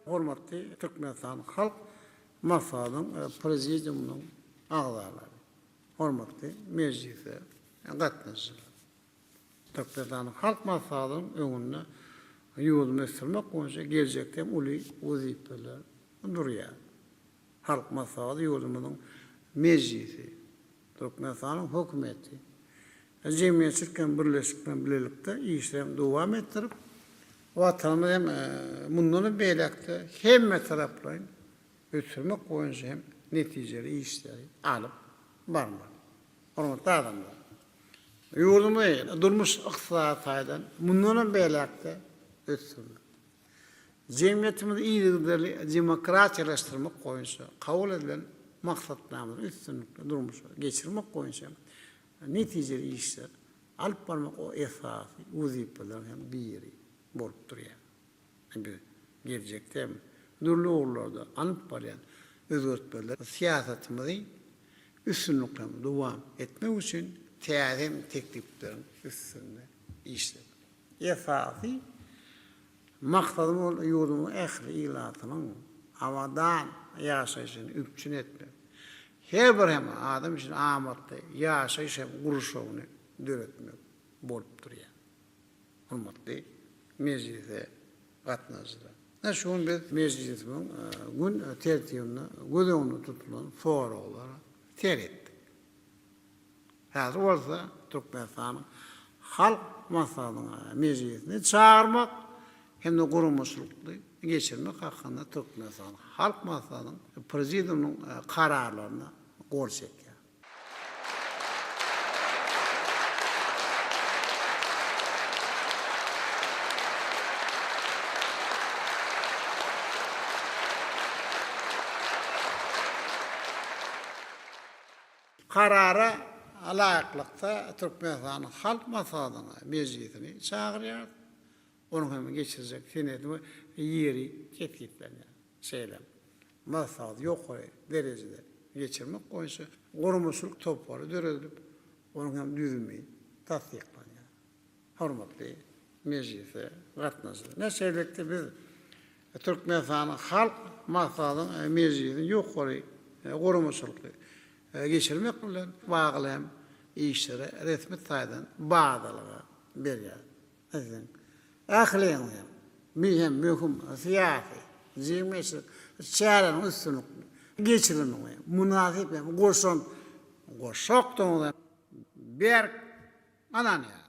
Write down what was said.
Hormatly Türkmenistan halk masalyň prezidiumynyň agzalary. Hormatly mejlise gatnaşyjylar. Türkmenistan halk masalynyň öňünde ýolunu esirmek boýunça geljekde uly wazipeler durýar. Halk masaly ýolumynyň mejlisi, Türkmenistanyň hökümeti, jemgyýetçilikden birleşikden bilelikde işlem dowam etdirip, watanymyz hem mundan beýlekde hemme taraplaryň ötürmek boýunça hem netijeli işleri alyp barmak. Hormatly adamlar. Ýolumyz durmuş ykdysady taýdan mundan beýlekde ötürmek. Jemgyýetimizi iýligleri demokratiýalaşdyrmak boýunça kabul edilen maksatlarymyzy üstünlikle durmuşa geçirmek boýunça netijeli işler alyp barmak o esasy wazipeler hem biri bolup durýar. Geljekde nurly ugurlarda alyp barýan özgertmeler siýasatymyzy üstünlikle dowam etmek üçin täzem tekliplerin üstünde işler. Esasy maksadym ol ýolumy ähli ilatynyň awadan ýaşaýyşyny üpçün etmek. Her bir hem adam üçin amatly ýaşaýyş hem guruşagyny döretmek bolup durýar. Hormatly mejlise gatnaşyjylar. Şoň biz mejlisimiň gün tertibine gözüňde tutulan soraglary teretdik. Häzir bolsa Türkmenistanyň halk masalynyň mejlisine çağırmak hem de gurumçylykly geçirmek hakynda Türkmenistan halk masalynyň prezidiumynyň kararlaryna gol çekýär. Karara alaýaklykda Türkmenistan halk masalynyň mejlisini çağırýar. Onu hem geçirecek senedimi yeri tetkiklenýär. Şeýle masal ýokary derejede geçirmek boýunça gurumçylyk toplary döredip, onu hem düzülmeýi tasdiklanýar. Hormatly mejlise gatnaşyjylar. Näçelikde biz Türkmenistan halk masalynyň mejlisini ýokary gurumçylykly geçirmek bilen bagly hem işlere resmi taýdan bagdalyga berýär. Ähliň mühim siýasy, jemgyýetçilik çären üstünlikli geçirilmegi, munasip hem goşak toňda berk ananya.